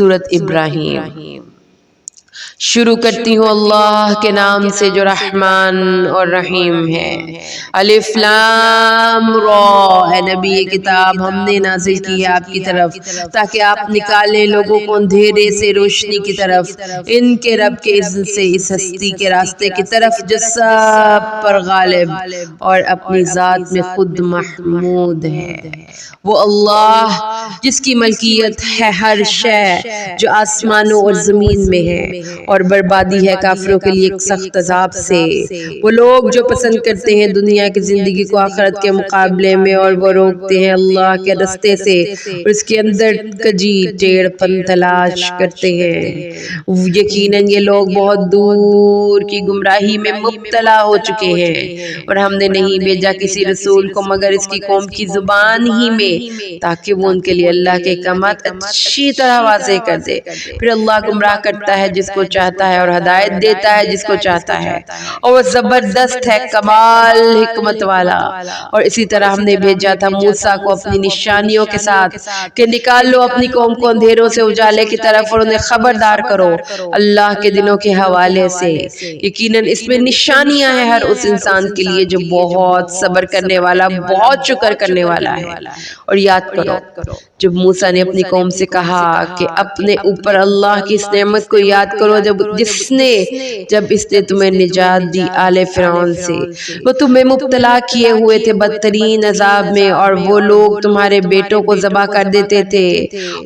سورۃ ابراہیم۔ شروع کرتی ہوں اللہ کے نام سے جو رحمان اور رحیم ہے۔ الف لام را، اے نبی یہ کتاب ہم نے نازل کی ہے آپ کی طرف تاکہ آپ نکالیں لوگوں کو اندھیرے سے روشنی کی طرف، ان کے رب کے اذن سے اس ہستی کے راستے کی طرف جو سب پر غالب اور اپنی ذات میں خود محمود ہے۔ وہ اللہ جس کی ملکیت ہے ہر شے جو آسمانوں اور زمین میں ہے، اور بربادی ہے کافروں کے لیے ایک سخت عذاب سے۔ وہ لوگ جو پسند کرتے ہیں دنیا کی زندگی کو آخرت کے مقابلے میں، اور وہ روکتے ہیں اللہ کے رستے سے اور اس کے اندر کجی ٹیڑھ پن تلاش کرتے ہیں۔ یقیناً یہ لوگ بہت دور کی گمراہی میں مبتلا ہو چکے ہیں، اور ہم نے نہیں بھیجا کسی رسول کو مگر اس کی قوم کی زبان ہی میں تاکہ وہ ان کے لیے اللہ کے احکامات اچھی طرح واضح کر دے۔ پھر اللہ گمراہ کرتا ہے جس کو چاہتا ہے اور ہدایت دیتا ہے جس کو چاہتا ہے، اور وہ زبردست ہے کمال حکمت والا۔ اور اسی طرح ہم نے بھیجا تھا موسیٰ کو اپنی نشانیوں کے ساتھ کہ نکال لو اپنی قوم کو اندھیروں سے اجالے کی طرف اور انہیں خبردار کرو اللہ کے دنوں کے حوالے سے۔ یقیناً اس میں نشانیاں ہیں ہر اس انسان کے لیے جو بہت صبر کرنے والا، بہت شکر کرنے والا ہے۔ اور یاد کرو جب موسیٰ نے اپنی قوم سے کہا کہ اپنے اوپر اللہ کی اس نعمت کو یاد کرو جب اس نے تمہیں نجات دی آل فرعون سے۔ وہ تمہیں مبتلا کیے ہوئے تھے بدترین عذاب میں، اور وہ لوگ تمہارے بیٹوں کو ذبح کر دیتے تھے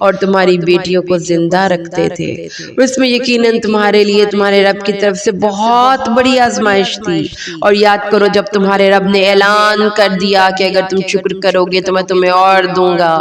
اور تمہاری بیٹیوں کو زندہ رکھتے تھے، اور اس میں یقیناً تمہارے لیے تمہارے رب کی طرف سے بہت بڑی آزمائش تھی۔ اور یاد کرو جب تمہارے رب نے اعلان کر دیا کہ اگر تم شکر کرو گے تو میں تمہیں اور دوں گا،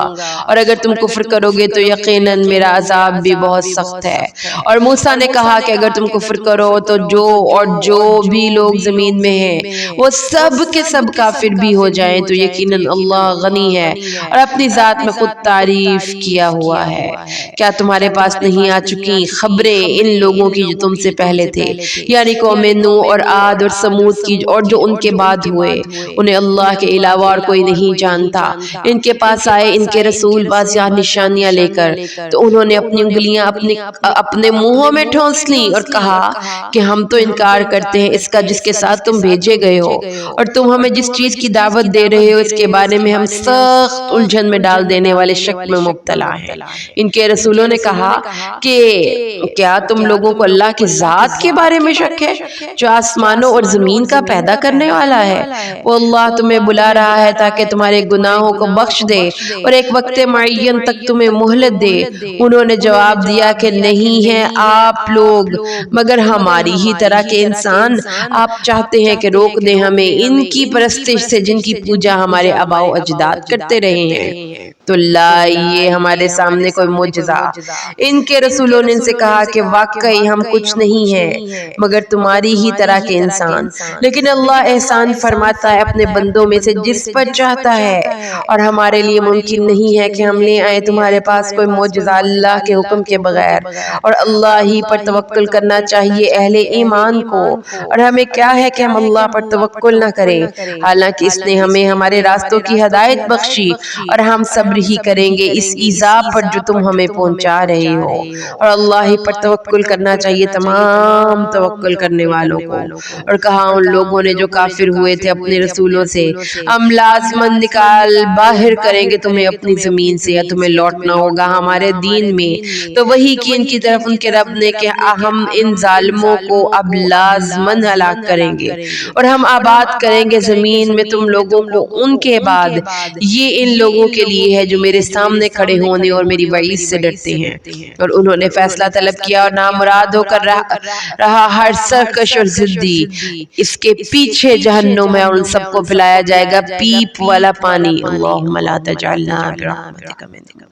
اور اگر تم کفر کرو گے تو یقیناً میرا عذاب بھی بہت سخت ہے۔ اور موسیٰ نے کہا کہ اگر تم کفر کرو تو جو بھی لوگ زمین میں ہیں وہ سب کے سب کافر بھی ہو جائیں تو یقیناً اللہ غنی ہے اور اپنی ذات میں خود تعریف کیا ہوا ہے۔ کیا تمہارے پاس نہیں آ چکی خبریں ان لوگوں کی جو تم سے پہلے تھے، یعنی قوم نوح اور عاد اور سمود کی، اور جو ان کے بعد ہوئے؟ انہیں اللہ کے علاوہ اور کوئی نہیں جانتا۔ ان کے پاس آئے ان کے رسول واضح نشانیاں لے کر، تو انہوں نے اپنی انگلیاں اپنے منہوں میں ٹھونس لیں اور کہا کہ ہم تو انکار کرتے ہیں اس کا جس کے ساتھ تم بھیجے گئے ہو، اور تم ہمیں جس چیز کی دعوت دے رہے ہو اس کے بارے میں ہم سخت الجھن میں ڈال دینے والے شک میں مبتلا ہیں۔ ان کے رسولوں نے کہا کہ کیا تم لوگوں کو اللہ کی ذات کے بارے میں شک ہے جو آسمانوں اور زمین کا پیدا کرنے والا ہے؟ وہ اللہ تمہیں بلا رہا ہے تاکہ تمہارے گناہوں کو بخش دے اور ایک وقت معین تک تمہیں مہلت دے۔ انہوں نے جواب دیا کہ نہیں ہیں آپ لوگ مگر ہماری ہی طرح کے انسان، آپ چاہتے ہیں کہ روک دیں ہمیں ان کی پرستش سے جن کی پوجا ہمارے آباء و اجداد کرتے رہے ہیں، تو لائیے ہمارے سامنے کوئی معجزہ۔ ان کے رسولوں نے ان سے کہا کہ واقعی ہم کچھ نہیں ہیں مگر تمہاری ہی طرح کے انسان، لیکن اللہ احسان فرماتا ہے اپنے بندوں میں سے جس پر چاہتا ہے، اور ہمارے لیے ممکن نہیں ہے کہ ہم لے آئیں تمہارے پاس کوئی معجزہ اللہ کے حکم کے بغیر، اور اللہ ہی پر توکل کرنا چاہیے اہل ایمان کو، اور ہمیں کیا ہے کہ ہم اللہ پر توکل نہ کریں، حالانکہ اس نے ہمیں ہمارے راستوں کی ہدایت بخشی، اور ہم صبر ہی کریں گے اس ایذا پر جو تم ہمیں پہنچا رہے ہو، اور اللہ ہی پر توکل کرنا چاہیے تمام توکل کرنے والوں کو۔ اور کہا ان لوگوں نے جو کافر ہوئے تھے اپنے رسولوں سے، ہم لازماً نکال باہر کریں گے تمہیں اپنی زمین سے، یا تمہیں لوٹنا ہوگا ہمارے دین میں۔ تو وہی کی ان کی طرف ان کے رب نے کہ ہم ان ظالموں کو اب لازماً ہلاک کریں گے، اور ہم آباد کریں گے زمین میں تم لوگوں کو ان کے بعد۔ یہ ان لوگوں کے لیے ہے جو میرے سامنے کھڑے ہونے اور میری وعید سے ڈرتے ہیں۔ اور انہوں نے فیصلہ طلب کیا اور نامراد ہو کر رہا ہر سرکش اور ضدی، اس کے پیچھے جہنم ہے اور ان سب کو پلایا جائے گا پیپ والا پانی۔ اللہم لا تجعلنا برحمتک من،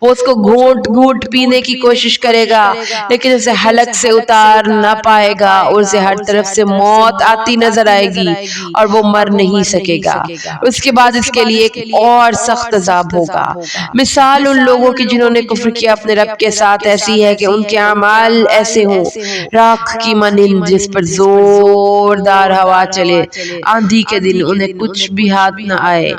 وہ اس کو گھونٹ گھونٹ پینے کی کوشش کرے گا لیکن اسے حلق سے اتار نہ پائے گا اور اسے ہر طرف سے موت آتی نظر آئے گی اور وہ مر نہیں سکے گا. اس کے بعد اس کے لیے ایک اور سخت عذاب ہوگا. مثال ان لوگوں کی جنہوں نے کفر کیا اپنے رب کے ساتھ ایسی ہے کہ ان کے اعمال ایسے ہوں راکھ کی مانند جس پر زوردار ہوا چلے, آندھی کے دن انہیں کچھ بھی ہاتھ نہ آئے.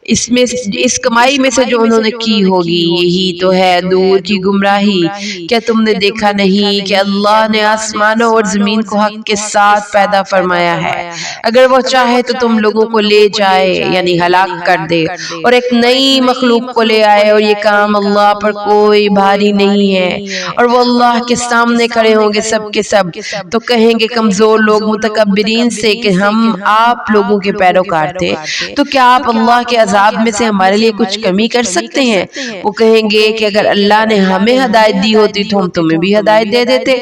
اس کمائی میں سے جو انہوں نے کی ہوگی یہی تو ہے دور کی گمراہی. کیا تم نے دیکھا نہیں کہ اللہ نے آسمانوں اور زمین کو حق کے ساتھ پیدا فرمایا ہے؟ اگر وہ چاہے تو تم لوگوں کو لے جائے یعنی ہلاک کر دے اور ایک نئی مخلوق کو لے آئے, اور یہ کام اللہ پر کوئی بھاری نہیں ہے. اور وہ اللہ کے سامنے کھڑے ہوں گے سب کے سب, تو کہیں گے کمزور لوگ متکبرین سے کہ ہم آپ لوگوں کے پیروکار تھے, تو کیا آپ اللہ کے عذاب میں سے ہمارے لیے کچھ کمی کر سکتے ہیں؟ وہ کہیں گے کہ اگر اللہ نے ہمیں ہدایت دی ہوتی تو ہم تمہیں بھی ہدایت دے دیتے.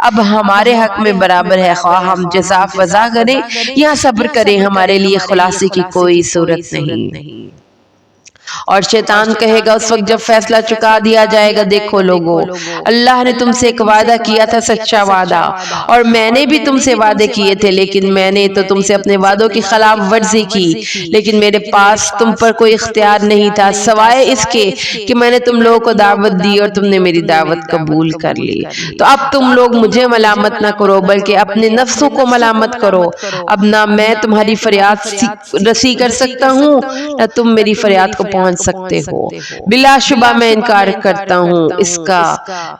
اب ہمارے حق میں برابر ہے, خواہ ہم جزا فضا کریں یا صبر کریں, ہمارے لیے خلاصے کی کوئی صورت نہیں. اور شیطان کہے گا اس وقت جب فیصلہ چکا دیا جائے گا, دیکھو لوگو اللہ نے تم سے ایک وعدہ کیا تھا, سچا وعدہ, اور میں نے بھی تم سے وعدے کیے تھے, لیکن میں نے تو تم سے اپنے وعدوں کی خلاف ورزی کی. لیکن میرے پاس تم پر کوئی اختیار نہیں تھا سوائے اس کے کہ میں نے تم لوگوں کو دعوت دی اور تم نے میری دعوت قبول کر لی. تو اب تم لوگ مجھے ملامت نہ کرو بلکہ اپنے نفسوں کو ملامت کرو. اب نہ میں تمہاری فریاد رسی کر سکتا ہوں نہ تم میری فریاد کو پہنچ سکتے ہو. بلا شبہ میں انکار کرتا ہوں اس کا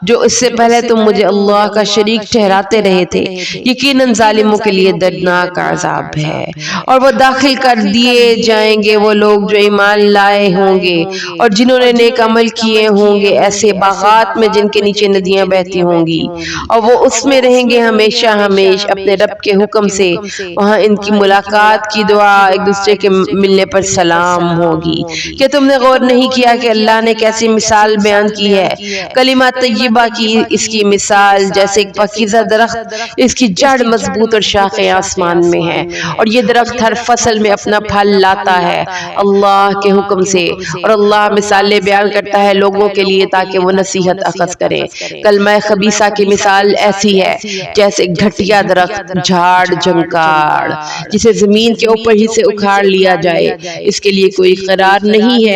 جو اس سے پہلے تم مجھے اللہ کا شریک ٹھہراتے رہے تھے. یقیناً ظالموں کے لیے دردناک عذاب ہے. اور وہ داخل کر دیے جائیں گے وہ لوگ جو ایمان لائے ہوں گے اور جنہوں نے نیک عمل کیے ہوں گے ایسے باغات میں جن کے نیچے ندیاں بہتی ہوں گی, اور وہ اس میں رہیں گے ہمیشہ ہمیش اپنے رب کے حکم سے. وہاں ان کی ملاقات کی دعا ایک دوسرے کے ملنے پر سلام ہوگی. کہ تم نے غور نہیں کیا کہ اللہ نے کیسی مثال بیان کی ہے؟ کلمہ طیبہ کی اس کی مثال جیسے ایک پاکیزہ درخت, اس کی جڑ مضبوط اور شاخیں آسمان میں ہیں, اور یہ درخت ہر فصل میں اپنا پھل لاتا ہے اللہ کے حکم سے. اور اللہ مثالیں بیان کرتا ہے لوگوں کے لیے تاکہ وہ نصیحت اخذ کریں. کلمہ خبیثہ کی مثال ایسی ہے جیسے گھٹیا درخت جھاڑ جھنکاڑ جسے زمین کے اوپر ہی سے اکھاڑ لیا جائے, اس کے لیے کوئی قرار نہیں ہے.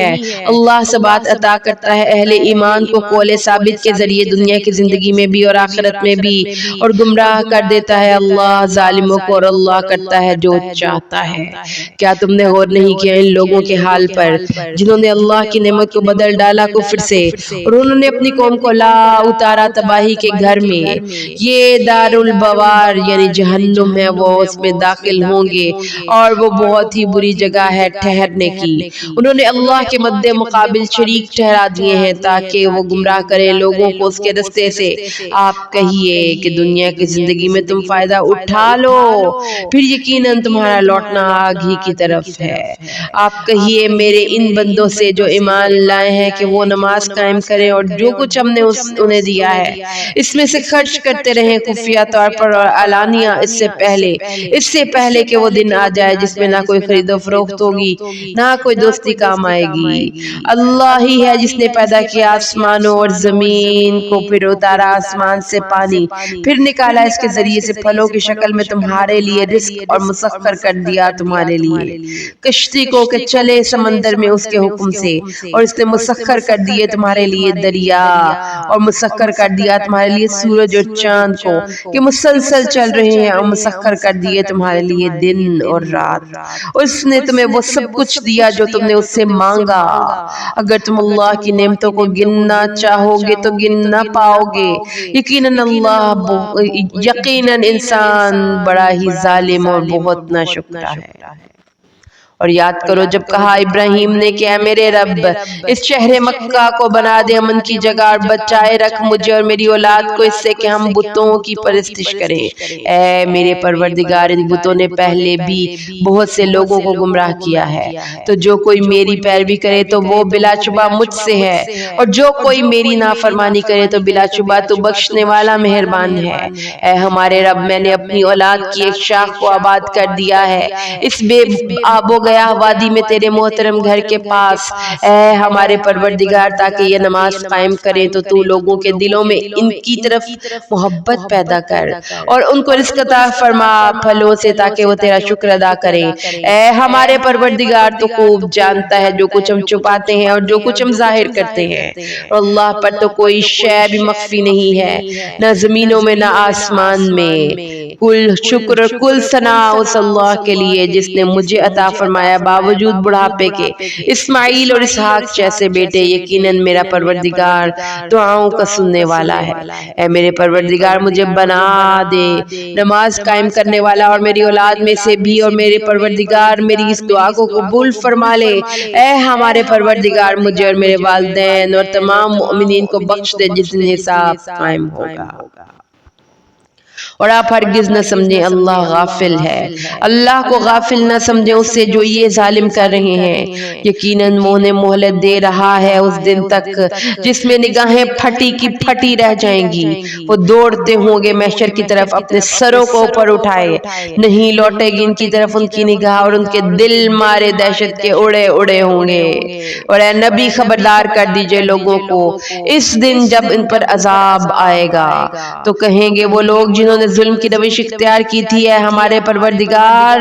اللہ ثبات عطا کرتا ہے اہل ایمان کو قول ثابت کے ذریعے دنیا کی زندگی میں بھی اور آخرت میں بھی, اور گمراہ کر دیتا ہے اللہ ظالموں کو, اور اللہ کرتا ہے جو چاہتا ہے. کیا تم نے غور نہیں کیا ان لوگوں کے حال پر جنہوں نے اللہ کی نعمت کو بدل ڈالا کفر سے, اور انہوں نے اپنی قوم کو لا اتارا تباہی کے گھر میں. یہ دار البوار یعنی جہنم ہے, وہ اس میں داخل ہوں گے اور وہ بہت ہی بری جگہ ہے ٹھہرنے کی. انہوں نے اللہ کے مد مقابل شریک ٹھہرا دیے ہیں تاکہ وہ گمراہ کرے لوگوں کو اس کے رستے سے. آپ کہیے کہ دنیا کی زندگی میں تم فائدہ اٹھا لو, پھر یقیناً تمہارا لوٹنا آگ ہی کی طرف ہے. آپ کہیے میرے ان بندوں سے جو ایمان لائے ہیں کہ وہ نماز قائم کریں اور جو کچھ ہم نے انہیں دیا ہے اس میں سے خرچ کرتے رہیں خفیہ طور پر اور علانیہ, اس سے پہلے کہ وہ دن آ جائے جس میں نہ کوئی خرید و فروخت ہوگی نہ کوئی دوستی کام آئے گی. اللہ ہی ہے جس نے پیدا کیا آسمانوں اور زمین کو, پھر اتارا آسمان سے پانی, پھر نکالا اس کے ذریعے سے پھلوں کی شکل میں تمہارے لیے رزق, اور مسخر کر دیا تمہارے لیے کشتی کو کہ چلے سمندر میں اس کے حکم سے, اور اس نے مسخر کر دیے تمہارے لیے دریا, اور مسخر کر دیا تمہارے لیے سورج اور چاند کو کہ مسلسل چل رہے ہیں, اور مسخر کر دیے تمہارے لیے دن اور رات. اس نے تمہیں وہ سب کچھ دیا جو تم نے اس سے مانگا. اگر تم اللہ کی نعمتوں کو گننا چاہو گے تو گن نہ پاؤ گے. یقیناً انسان بڑا ہی ظالم اور بہت ناشکرا ہے. اور یاد کرو جب کہا ابراہیم نے کہ اے میرے رب اس شہر مکہ کو بنا دے امن کی جگہ, اور بچائے رکھ مجھے اور میری اولاد کو اس سے کہ ہم بتوں کی پرستش کریں. اے میرے پروردگار ان بتوں نے پہلے بھی بہت سے لوگوں کو گمراہ کیا ہے, تو جو کوئی میری پیروی کرے تو وہ بلا شبہ مجھ سے ہے, اور جو کوئی میری نافرمانی کرے تو بلا شبہ تو بخشنے والا مہربان ہے. اے ہمارے رب میں نے اپنی اولاد کی ایک شاخ کو آباد کر دیا ہے اس بے آب و گیا وادی میں تیرے محترم گھر کے پاس، اے ہمارے پروردگار تاکہ یہ نماز قائم کریں تو تو لوگوں کے دلوں میں ان کی طرف محبت پیدا کر اور ان کو رزق عطا فرما پھلوں سے تاکہ وہ تیرا شکر ادا کریں۔ اے ہمارے پروردگار تو خوب جانتا ہے جو کچھ ہم چھپاتے ہیں اور جو کچھ ہم ظاہر کرتے ہیں، اور اللہ پر تو کوئی شے بھی مخفی نہیں ہے، نہ زمینوں میں نہ آسمان میں۔ کل شکر کل ثنا اس اللہ کے لیے جس نے مجھے عطا فرمایا باوجود بڑھاپے کے اسماعیل اور اسحاق جیسے بیٹے، یقیناً میرا پروردگار دعاؤں کا سننے والا ہے۔ اے میرے پروردگار مجھے بنا دے نماز قائم کرنے والا اور میری اولاد میں سے بھی، اور میرے پروردگار میری اس دعا کو قبول فرما لے۔ اے ہمارے پروردگار مجھے اور میرے والدین اور تمام مؤمنین کو بخش دے جس دن حساب قائم ہوگا۔ اور آپ ہرگز نہ سمجھیں اللہ غافل ہے، اللہ کو غافل نہ سمجھیں اس سے جو یہ ظالم کر رہے ہیں، یقیناً وہ انہیں مہلت دے رہا ہے اس دن تک جس میں نگاہیں پھٹی کی پھٹی رہ جائیں گی، وہ دوڑتے ہوں گے محشر کی طرف اپنے سروں کو اوپر اٹھائے، نہیں لوٹے گی ان کی طرف ان کی نگاہ اور ان کے دل مارے دہشت کے اڑے اڑے ہوں گے۔ اور اے نبی خبردار کر دیجئے لوگوں کو اس دن جب ان پر عذاب آئے گا تو کہیں گے وہ لوگ جنہوں نے ظلم کی روش اختیار کی تھی، اے ہمارے پروردگار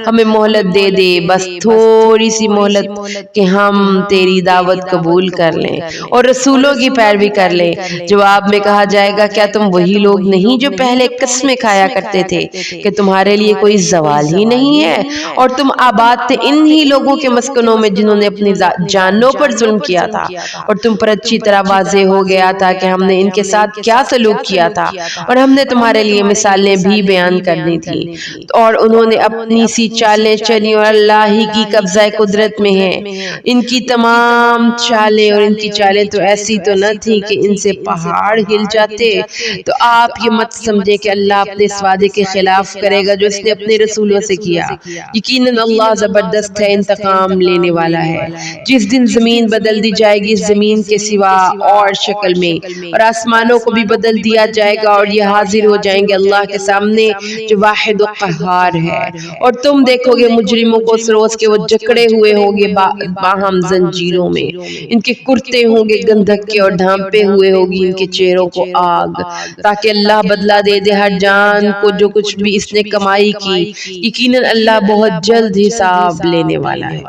ہمیں مہلت دے دے، بس تھوڑی سی مہلت کہ ہم تیری دعوت قبول کر لیں اور رسولوں کی پیروی کر لیں۔ جواب میں کہا جائے گا کیا تم وہی لوگ نہیں جو پہلے قسمیں کھایا کرتے تھے کہ تمہارے لیے کوئی زوال ہی نہیں ہے اور تم آباد تھے انہی لوگوں کے مسکنوں میں جنہوں نے اپنی جانوں پر ظلم کیا تھا، اور تم پر اچھی طرح واضح ہو گیا تھا کہ ہم نے ان کے ساتھ کیا سلوک کیا تھا، اور ہم نے تمہارے لیے مثالیں بھی بیان کرنی تھی، اور انہوں نے اپنی سی چالیں چلی اور اللہ ہی کی قبضہ قدرت میں ہیں۔ ان کی تمام چالیں اور ان کی چالیں تو ایسی تو نہ تھی کہ ان سے پہاڑ ہل جاتے، تو آپ یہ مت سمجھے کہ اللہ اپنے اس وعدے کے خلاف کرے گا جو اس نے اپنے رسولوں سے کیا۔ یقیناً اللہ زبردست ہے، انتقام لینے والا ہے۔ جس دن زمین بدل دی جائے گی اس زمین کے سوا اور شکل میں، اور آسمانوں کو بھی بدل دیا جائے گا اور یہ حاضر ہو جائیں گے اللہ کے سامنے جو واحد و قہار ہے، اور تم دیکھو گے مجرموں کو اس روز کے وہ جکڑے ہوئے ہوں گے باہم زنجیروں میں، ان کے کرتے ہوں گے گندھک کے اور ڈھانپے ہوئے ہوگی ان کے چہروں کو آگ، تاکہ اللہ بدلہ دے دے ہر جان کو جو کچھ بھی اس نے کمائی کی، یقیناً اللہ بہت جلد حساب لینے والا ہے۔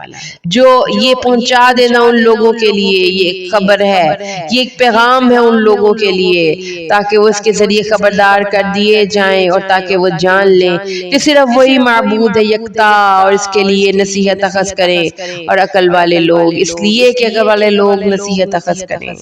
جو یہ پہنچا دینا ان لوگوں کے لیے یہ ایک خبر ہے، یہ ایک پیغام ہے ان لوگوں کے لیے تاکہ وہ اس کے ذریعے خبردار کر دیے جائیں اور تاکہ وہ جان لیں کہ صرف وہی معبود ہے یکتا، اور اس کے لیے نصیحت اخذ کریں اور عقل والے لوگ، اس لیے کہ عقل والے لوگ نصیحت اخذ کریں۔